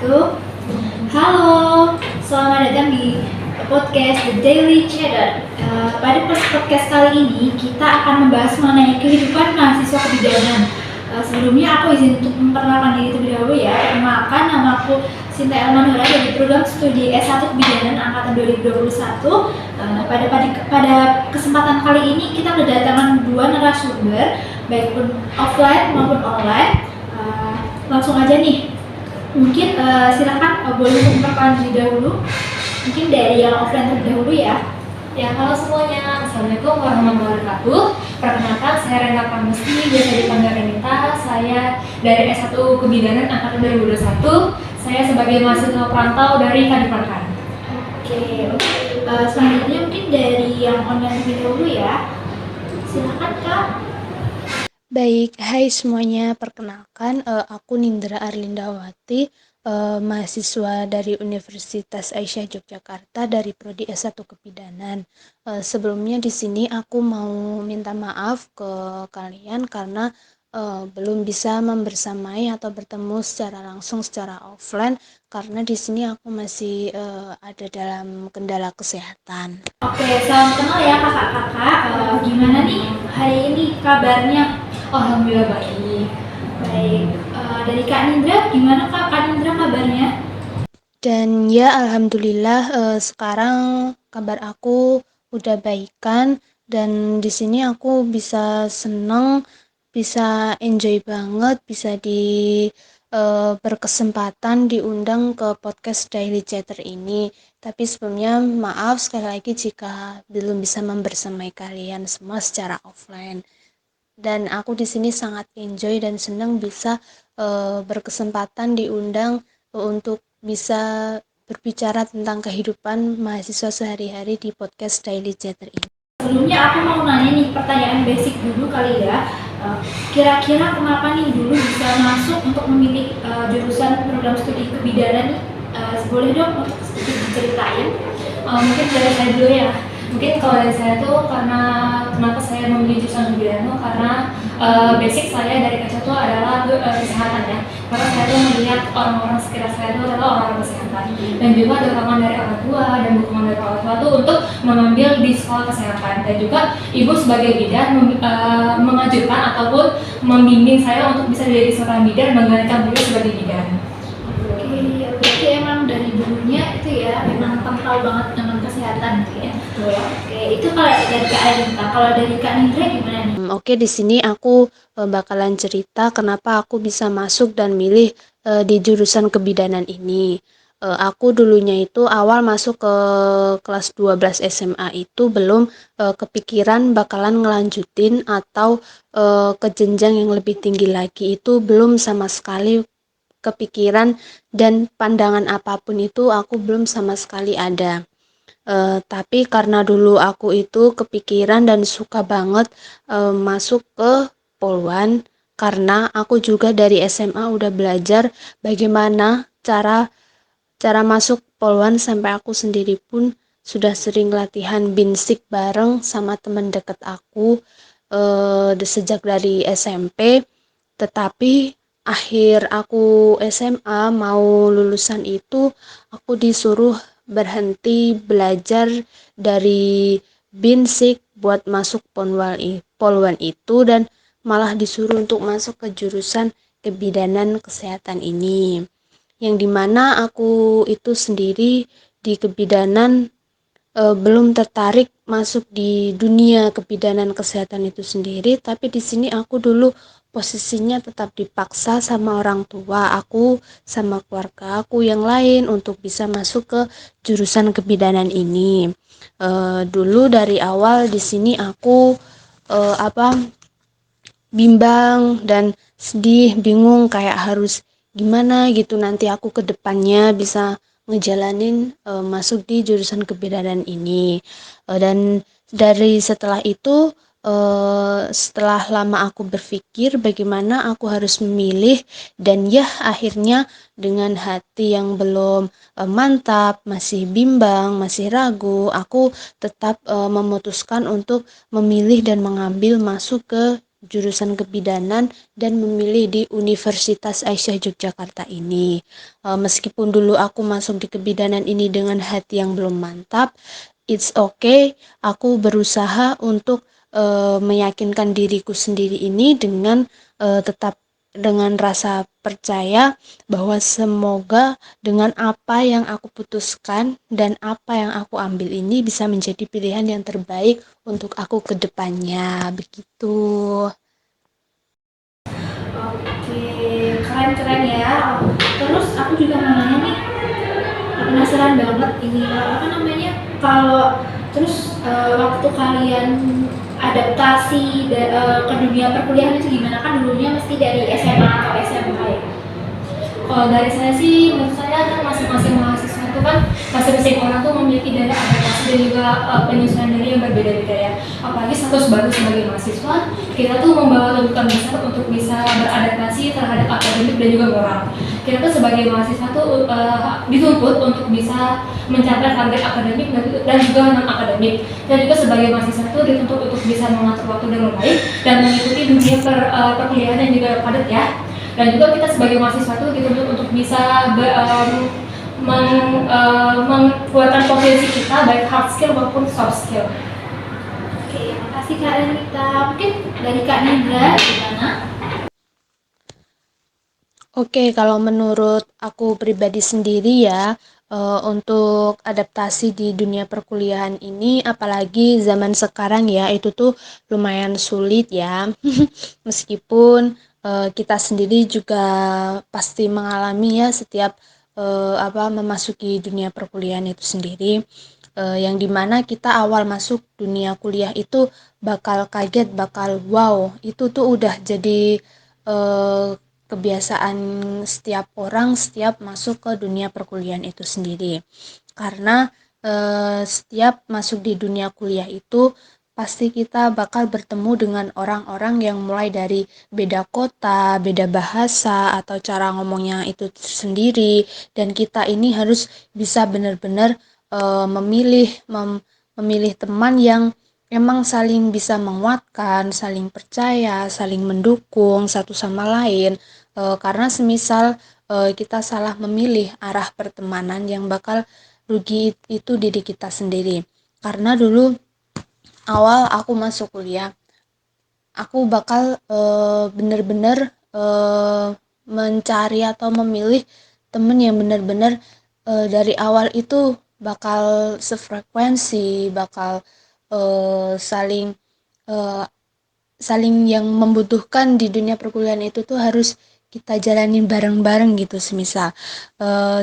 wabarakatuh. Halo, selamat datang di podcast The Daily Chatter. Pada podcast kali ini kita akan membahas mengenai kehidupan mahasiswa kebidanan. Sebelumnya aku izin untuk memperkenalkan diri terlebih dahulu ya. Perkenalkan, nama aku Sinta Elmanura dari program studi S1 Kebidanan angkatan 2021. Pada kesempatan kali ini kita kedatangan dua narasumber, baik pun offline maupun online. Langsung aja nih, mungkin silakan boleh memperkenalkan diri dahulu, mungkin dari yang offline terlebih dahulu ya. Ya, halo semuanya. Assalamualaikum warahmatullahi wabarakatuh. Perkenalkan, saya Renta Pramusti, biasa dipanggil Renita. Saya dari S1 Kebidanan angkatan 2021. Saya sebagai mahasiswa perantau dari Kadipaten. Oke. Selanjutnya mungkin dari yang online terlebih dahulu ya. Silakan Kak. Baik, hai semuanya. Perkenalkan, aku Nindra Arlindawati, mahasiswa dari Universitas Aisyah Yogyakarta dari Prodi S1 Kebidanan. Sebelumnya di sini aku mau minta maaf ke kalian karena belum bisa membersamai atau bertemu secara langsung secara offline karena di sini aku masih ada dalam kendala kesehatan. Oke, salam kenal ya kakak-kakak. Gimana nih hari ini kabarnya? Alhamdulillah baik. Baik. Dari Kak Nindra, gimana Kak Nindra kabarnya? Dan ya alhamdulillah sekarang kabar aku udah baikan dan di sini aku bisa seneng, bisa enjoy banget, bisa berkesempatan diundang ke podcast Daily Chatter ini. Tapi sebelumnya maaf sekali lagi jika belum bisa membersamai kalian semua secara offline. Dan aku di sini sangat enjoy dan senang bisa berkesempatan diundang untuk bisa berbicara tentang kehidupan mahasiswa sehari-hari di podcast Daily Chatter ini. Sebelumnya aku mau nanya nih pertanyaan basic dulu kali ya. Kira-kira kenapa nih dulu bisa masuk untuk memilih jurusan program studi kebidanan nih? Boleh dong untuk sedikit diceritain? Mungkin dari saya dulu ya. Mungkin kalau dari saya tuh karena kenapa saya memilih jurusan kebidanan karena basic saya dari kecil tuh adalah kesehatan ya. Karena saya tuh melihat orang-orang sekitar saya tuh adalah orang-orang kesehatan dan juga dorongan dari orang tua dan dukungan dari orang tua tuh untuk mengambil di sekolah kesehatan dan juga ibu sebagai bidan mengajukan ataupun membimbing saya untuk bisa jadi seorang bidan menggantikan beliau sebagai bidan. Oke, berarti emang dari dulunya itu ya memang kental banget dengan kesehatan gitu ya. Oke, itu kalau dari Kak Arinta. Kalau dari Kak Nindra gimana nih? Oke, di sini aku bakalan cerita kenapa aku bisa masuk dan milih di jurusan kebidanan ini. Aku dulunya itu awal masuk ke kelas 12 SMA itu belum kepikiran bakalan ngelanjutin atau ke jenjang yang lebih tinggi lagi, itu belum sama sekali kepikiran dan pandangan apapun itu aku belum sama sekali ada. Tapi karena dulu aku itu kepikiran dan suka banget masuk ke Polwan, karena aku juga dari SMA udah belajar bagaimana cara masuk Polwan, sampai aku sendiri pun sudah sering latihan binsik bareng sama teman dekat aku sejak dari SMP. Tetapi akhir aku SMA mau lulusan itu aku disuruh berhenti belajar dari binsik buat masuk Polwan itu dan malah disuruh untuk masuk ke jurusan kebidanan kesehatan ini, yang dimana aku itu sendiri di kebidanan belum tertarik masuk di dunia kebidanan kesehatan itu sendiri. Tapi di sini aku dulu posisinya tetap dipaksa sama orang tua aku sama keluarga aku yang lain untuk bisa masuk ke jurusan kebidanan ini. Dulu dari awal di sini aku bimbang dan sedih, bingung kayak harus gimana gitu nanti aku ke depannya bisa ngejalanin masuk di jurusan kebidanan ini. Dan dari setelah itu setelah lama aku berpikir bagaimana aku harus memilih, dan ya akhirnya dengan hati yang belum mantap, masih bimbang, masih ragu, aku tetap memutuskan untuk memilih dan mengambil masuk ke jurusan kebidanan dan memilih di Universitas Aisyah Yogyakarta ini. Meskipun dulu aku masuk di kebidanan ini dengan hati yang belum mantap, it's okay. Aku berusaha untuk meyakinkan diriku sendiri ini dengan tetap dengan rasa percaya bahwa semoga dengan apa yang aku putuskan dan apa yang aku ambil ini bisa menjadi pilihan yang terbaik untuk aku ke depannya. Begitu. Oke, keren-keren ya. Terus aku juga mau nanya nih, penasaran banget ini apa namanya kalau terus waktu kalian adaptasi ke dunia perkuliahan itu gimana, kan dulunya mesti dari SMA atau SMK ya? Kalau dari saya sih, menurut saya kan masing-masing mahasiswa itu kan masing-masing orang tuh memiliki daya adaptasi dan juga penyesuaian diri yang berbeda-beda ya. Apalagi status baru sebagai mahasiswa, kita tuh membawa tuntutan besar untuk bisa beradaptasi terhadap akademik dan juga moral. Kita tuh sebagai mahasiswa tuh dituntut untuk bisa mencapai target akademik dan juga non akademik. Dan juga sebagai mahasiswa tuh dituntut untuk bisa mengatur waktu dengan baik dan mengikuti dunia perkuliahan yang juga padat ya. Dan juga kita sebagai mahasiswa itu dituntut untuk bisa menguatkan potensi kita baik hard skill maupun soft skill. Oke, makasih Kak Renita. Mungkin dari Kak Nindra gimana? Oke, kalau menurut aku pribadi sendiri ya, untuk adaptasi di dunia perkuliahan ini, apalagi zaman sekarang ya, itu tuh lumayan sulit ya. Meskipun kita sendiri juga pasti mengalami ya setiap memasuki dunia perkuliahan itu sendiri, yang dimana kita awal masuk dunia kuliah itu bakal kaget, bakal wow, itu tuh udah jadi kebiasaan setiap orang setiap masuk ke dunia perkuliahan itu sendiri. Karena setiap masuk di dunia kuliah itu pasti kita bakal bertemu dengan orang-orang yang mulai dari beda kota, beda bahasa, atau cara ngomongnya itu sendiri. Dan kita ini harus bisa benar-benar memilih teman yang emang saling bisa menguatkan, saling percaya, saling mendukung satu sama lain. Karena semisal kita salah memilih arah pertemanan, yang bakal rugi itu diri kita sendiri. Karena dulu awal aku masuk kuliah, aku bakal bener-bener mencari atau memilih temen yang bener-bener dari awal itu bakal sefrekuensi, bakal saling eh, saling yang membutuhkan di dunia perkuliahan itu tuh harus kita jalanin bareng-bareng gitu. Semisal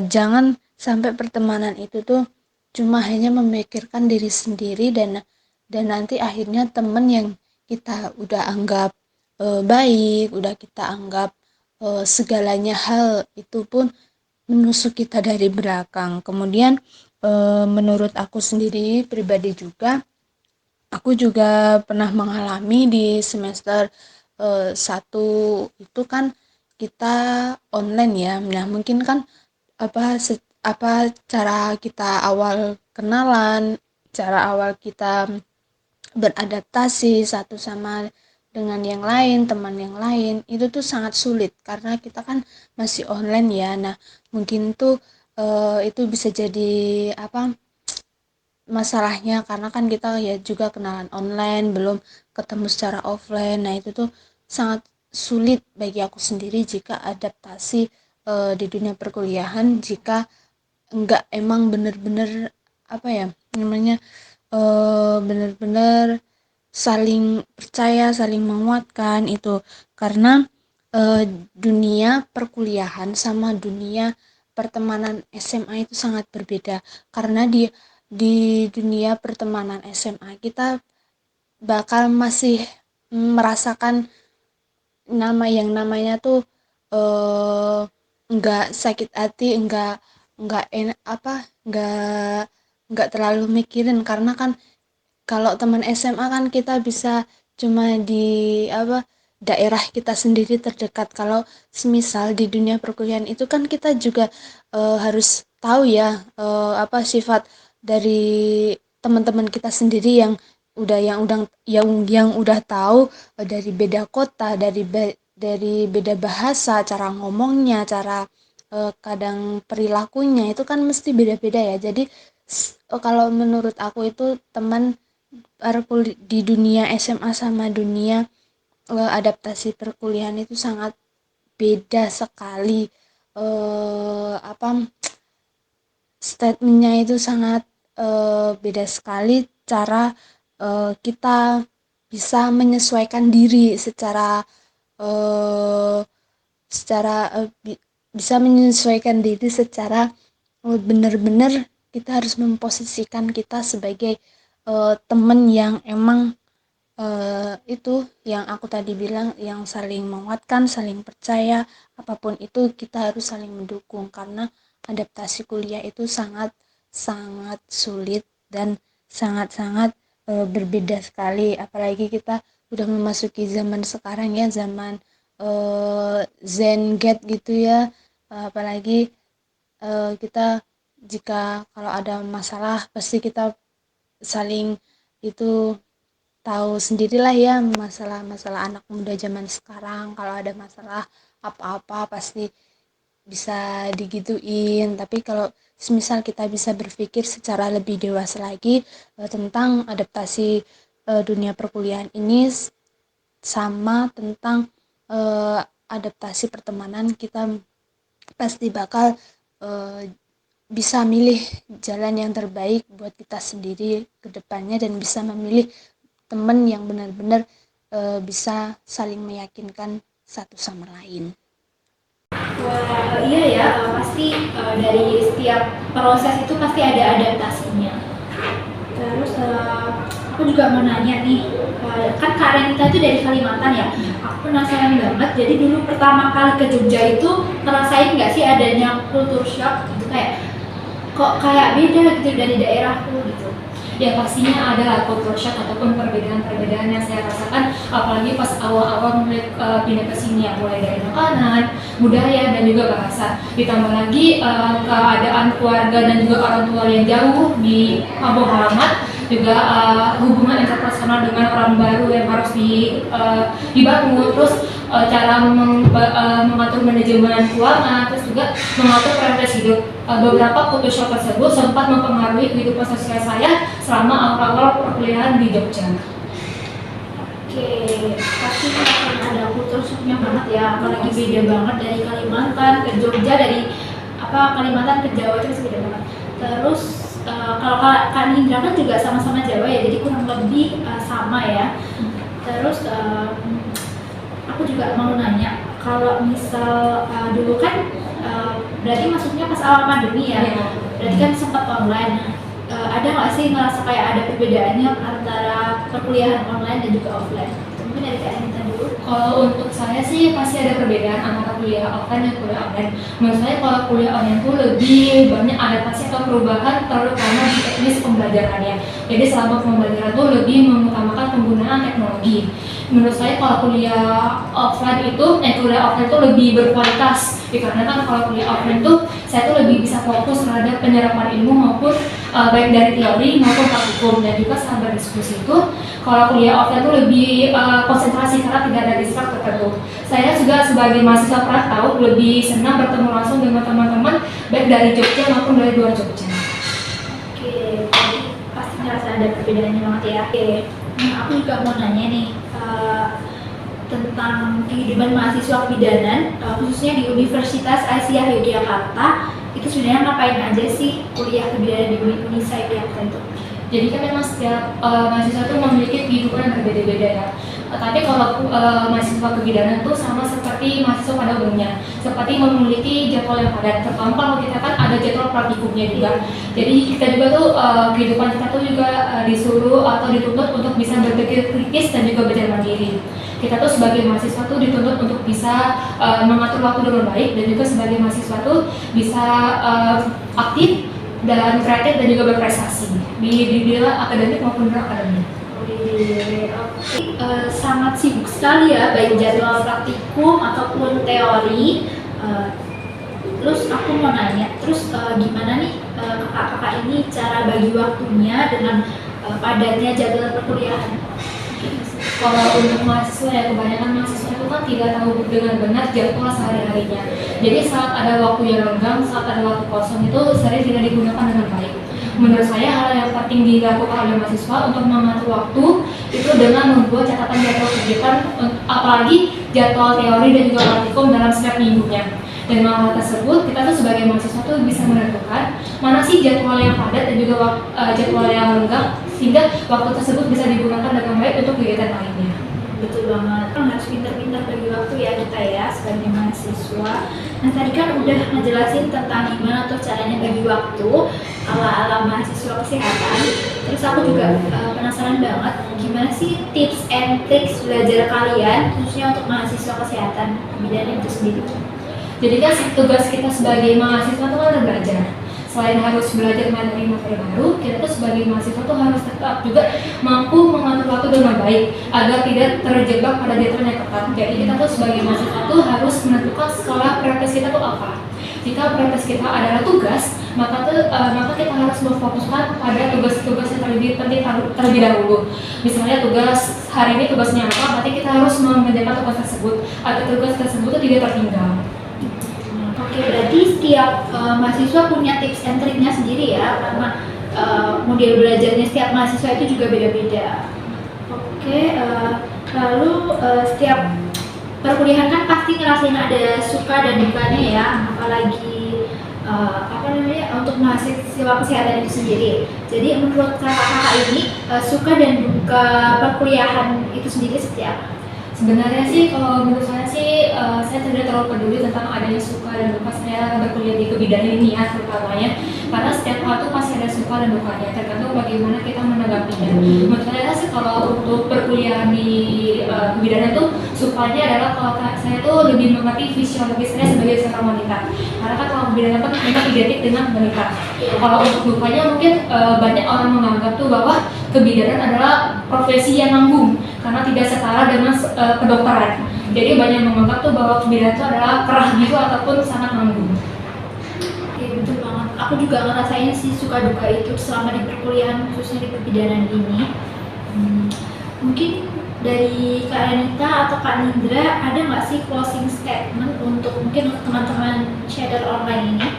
jangan sampai pertemanan itu tuh cuma hanya memikirkan diri sendiri, dan nanti akhirnya temen yang kita udah anggap baik, udah kita anggap segalanya hal itu pun menusuk kita dari belakang. Kemudian menurut aku sendiri pribadi juga, aku juga pernah mengalami di semester 1 itu kan kita online ya. Nah, mungkin kan apa cara kita awal kenalan, cara awal kita beradaptasi satu sama dengan yang lain, teman yang lain, itu tuh sangat sulit karena kita kan masih online ya. Nah, mungkin tuh itu bisa jadi masalahnya, karena kan kita ya juga kenalan online, belum ketemu secara offline. Nah, itu tuh sangat sulit bagi aku sendiri jika adaptasi di dunia perkuliahan, jika enggak emang bener-bener namanya bener-bener saling percaya, saling menguatkan itu. Karena dunia perkuliahan sama dunia pertemanan SMA itu sangat berbeda. Karena di dunia pertemanan SMA kita bakal masih merasakan yang namanya tuh nggak sakit hati, nggak enak nggak terlalu mikirin. Karena kan kalau teman SMA kan kita bisa cuma di daerah kita sendiri terdekat. Kalau semisal di dunia perkuliahan itu kan kita juga harus tahu ya sifat dari teman-teman kita sendiri yang yang udah tahu dari beda kota, dari beda bahasa, cara ngomongnya, cara kadang perilakunya itu kan mesti beda-beda ya. Jadi kalau menurut aku itu teman di dunia SMA sama dunia adaptasi perkuliahan itu sangat beda sekali. Apa statementnya itu sangat beda sekali cara kita bisa menyesuaikan diri eh, bisa menyesuaikan diri secara benar-benar kita harus memposisikan kita sebagai teman yang emang itu yang aku tadi bilang, yang saling menguatkan, saling percaya, apapun itu kita harus saling mendukung, karena adaptasi kuliah itu sangat sangat sulit dan sangat-sangat berbeda sekali, apalagi kita udah memasuki zaman sekarang ya, zaman Zen Get gitu ya. Apalagi kita jika kalau ada masalah pasti kita saling itu tahu sendirilah ya, masalah-masalah anak muda zaman sekarang kalau ada masalah apa-apa pasti bisa digituin. Tapi kalau semisal kita bisa berpikir secara lebih dewasa lagi tentang adaptasi dunia perkuliahan ini, sama tentang adaptasi pertemanan, kita pasti bakal bisa milih jalan yang terbaik buat kita sendiri ke depannya, dan bisa memilih teman yang benar-benar bisa saling meyakinkan satu sama lain. Wah, iya ya, pasti dari setiap proses itu pasti ada adaptasinya. Terus aku juga mau nanya nih, kan Kak Renita itu dari Kalimantan ya. Aku penasaran banget, jadi dulu pertama kali ke Jogja itu ngerasain nggak sih adanya culture shock gitu, kayak kok kayak beda gitu dari daerahku gitu. Ya pastinya ada culture shock ataupun perbedaan-perbedaan yang saya rasakan, apalagi pas awal-awal mulai pindah ke sini ya, mulai dari makanan, budaya, dan juga bahasa. Ditambah lagi keadaan keluarga dan juga orang tua yang jauh di kampung halaman, juga hubungan interpersonal dengan orang baru yang harus dibangun, terus cara mengatur manajemen keuangan, terus juga mengatur prioritas hidup. Beberapa culture shock tersebut sempat mempengaruhi kehidupan sosial saya selama awal-awal perkuliahan di Jogja. Oke, pasti akan ada culture shocknya banget ya, apalagi beda banget dari Kalimantan ke Jogja, dari Kalimantan ke Jawa itu beda banget. Terus kalau Kak Nindra kan juga sama-sama Jawa ya, jadi kurang lebih sama ya. Terus aku juga mau nanya, kalau misal dulu kan berarti masuknya pas awal pandemi ya, berarti kan sempat online. Ada nggak sih ngerasa kayak ada perbedaannya antara perkuliahan online dan juga offline? Mungkin dari Kak Nindra dulu. Kalau untuk saya sih pasti ada perbedaan antara kuliah offline dan kuliah online. Menurut saya kalau kuliah online itu lebih banyak adaptasi atau perubahan, terutama di teknis pembelajarannya. Jadi selama pembelajaran itu lebih mengutamakan penggunaan teknologi. Menurut saya kalau kuliah offline itu lebih berkualitas, dikarenakan kalau kuliah offline itu saya tuh lebih bisa fokus terhadap penyerapan ilmu maupun baik dari teori maupun praktikum, dan juga saat berdiskusi itu kalau kuliah offline itu lebih konsentrasi karena tidak ada distract tertentu. Saya juga sebagai mahasiswa perantau lebih senang bertemu langsung dengan teman-teman baik dari Jogja maupun dari luar Jogja. Oke, jadi pasti ngerasa ada perbedaannya banget ya. Oke, nah aku juga mau nanya nih tentang kehidupan mahasiswa kebidanan, khususnya di Universitas Aisyah Yogyakarta. Itu sebenarnya ngapain aja sih kuliah kebidanan di Unisai Yogyakarta itu? Jadi kan memang setiap mahasiswa itu memiliki kehidupan yang berbeda-beda ya. Tapi kalau mahasiswa kebidanan itu sama seperti mahasiswa pada umumnya, seperti memiliki jadwal yang padat. Terutama kalau kita kan ada jadwal praktikumnya juga. Jadi kita juga tuh kehidupan kita tuh juga disuruh atau dituntut untuk bisa berpikir kritis dan juga belajar mandiri. Kita tuh sebagai mahasiswa tuh dituntut untuk bisa mengatur waktu dengan baik, dan juga sebagai mahasiswa tuh bisa aktif dan kreatif dan juga berprestasi di bidang akademik maupun non akademik. Sangat sibuk sekali ya, baik jadwal praktikum ataupun teori. Terus aku mau nanya, gimana nih kakak-kakak ini cara bagi waktunya dengan padatnya jadwal perkuliahan? Kalau untuk mahasiswa ya, kebanyakan mahasiswa itu kan tidak tahu dengan benar jadwal sehari-harinya. Jadi saat ada waktu yang renggang, saat ada waktu kosong itu sering tidak digunakan dengan baik. Menurut saya hal yang penting dilakukan oleh mahasiswa untuk mengatur waktu itu dengan membuat catatan jadwal kegiatan, apalagi jadwal teori dan juga praktikum dalam setiap minggunya. Dan hal tersebut kita tuh sebagai mahasiswa tuh bisa menentukan mana sih jadwal yang padat dan juga jadwal yang renggang, sehingga waktu tersebut bisa digunakan dengan baik untuk kegiatan lainnya. Betul banget, kan harus pintar-pintar bagi waktu ya kita ya sebagai mahasiswa. Nah tadi kan udah ngejelasin tentang gimana tuh caranya bagi waktu ala-ala mahasiswa kesehatan. Terus aku juga penasaran banget gimana sih tips and tricks belajar kalian khususnya untuk mahasiswa kesehatan bidan itu sendiri. Jadi kan tugas kita sebagai mahasiswa itu kan belajar. Selain harus belajar materi-materi baru, kita tuh sebagai mahasiswa tuh harus tetap juga mampu mengatur waktu dengan baik agar tidak terjebak pada deadline yang ketat. Jadi kita tuh sebagai mahasiswa tuh harus menentukan skala prioritas kita tuh apa. Jika prioritas kita adalah tugas, maka kita harus memfokuskan pada tugas-tugas yang terlebih penting terlebih dahulu. Misalnya tugas hari ini tugasnya apa, berarti kita harus mengerjakan tugas tersebut agar tugas tersebut tuh tidak tertinggal. Oke, berarti setiap mahasiswa punya tips and triknya sendiri ya, karena model belajarnya setiap mahasiswa itu juga beda-beda. Oke, lalu setiap perkuliahan kan pasti ngerasain ada suka dan dukanya ya, apalagi untuk mahasiswa kesehatan itu sendiri. Jadi menurut kakak-kakak ini suka dan duka perkuliahan itu sendiri seperti apa? Sebenarnya sih kalau menurut saya sih saya tidak terlalu peduli tentang adanya suka dan duka saya berkuliah di kebidanan ini ya terutamanya, karena setiap hal itu pasti ada suka dan dukanya tergantung bagaimana kita menanggapinya. Menurut saya sih kalau untuk perkuliahan di kebidanan itu sukanya adalah kalau saya tuh lebih mengerti fisiologi saya sebagai seorang wanita, karena kan kalau kebidanan kan memang identik dengan wanita. Kalau untuk dukanya mungkin banyak orang menganggap tuh bahwa kebidanan adalah profesi yang nanggung karena tidak setara dengan kedokteran. Jadi banyak menganggap tuh bahwa kebidanan itu adalah kerah gitu ataupun sangat nanggung. Oke, betul banget. Aku juga ngerasain sih suka duka itu selama di perkuliahan khususnya di kebidanan ini. Mungkin dari Kak Anita atau Kak Nindra ada nggak sih closing statement untuk teman-teman shader online ini?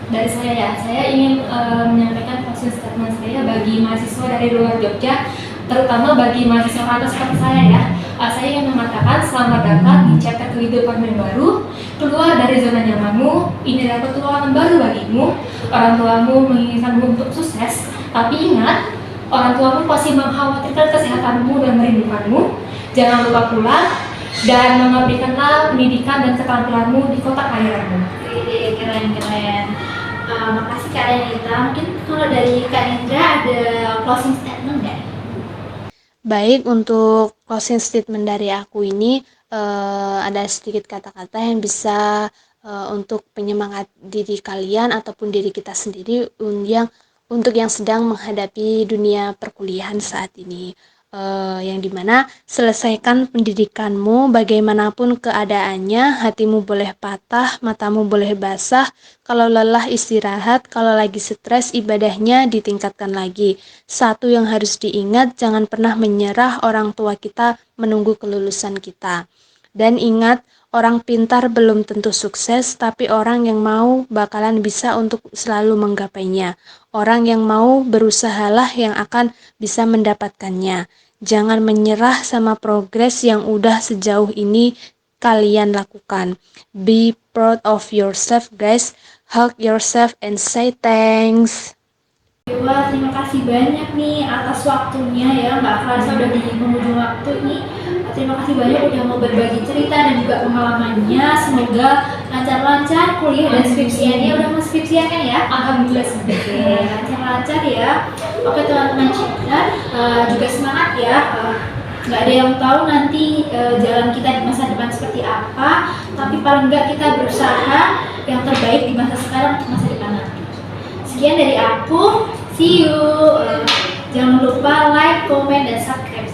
Dari saya ya, saya ingin menyampaikan closing statement saya bagi mahasiswa dari luar Jogja, terutama bagi mahasiswa rantau seperti saya ya. Saya ingin mengatakan selamat datang di chapter kehidupan yang baru, keluar dari zona nyamanmu, ini adalah petualangan baru bagimu. Orang tuamu menginginkanmu untuk sukses, tapi ingat, orang tuamu pasti mengkhawatirkan kesehatanmu dan merindukanmu. Jangan lupa pulang dan mengabdikanlah pendidikan dan keterampilanmu di kota kelahiranmu. Keren. Makasih Kak Anita. Mungkin kalau dari Kak Nindra ada closing statement nggak? Baik, untuk closing statement dari aku ini ada sedikit kata-kata yang bisa untuk penyemangat diri kalian ataupun diri kita sendiri untuk yang sedang menghadapi dunia perkuliahan saat ini. Yang dimana selesaikan pendidikanmu bagaimanapun keadaannya, hatimu boleh patah, matamu boleh basah, kalau lelah istirahat, kalau lagi stres ibadahnya ditingkatkan lagi. Satu yang harus diingat, jangan pernah menyerah, orang tua kita menunggu kelulusan kita. Dan ingat, orang pintar belum tentu sukses, tapi orang yang mau bakalan bisa untuk selalu menggapainya. Orang yang mau berusahalah yang akan bisa mendapatkannya. Jangan menyerah sama progres yang udah sejauh ini kalian lakukan. Be proud of yourself guys. Hug yourself and say thanks. Wah, terima kasih banyak nih atas waktunya ya, nggak kerasa udah di penghujung waktu nih. Terima kasih banyak udah mau berbagi cerita dan juga pengalamannya. Semoga lancar-lancar kuliah dan skripsiannya. Udah mau skripsian kan ya? Alhamdulillah sudah. Oke, lancar-lancar ya. Oke teman-teman shader, juga semangat ya. Nggak ada yang tahu nanti jalan kita di masa depan seperti apa, tapi paling nggak kita berusaha yang terbaik di masa sekarang untuk masa depan nanti. Sekian dari aku, see you. Jangan lupa like, comment, dan subscribe.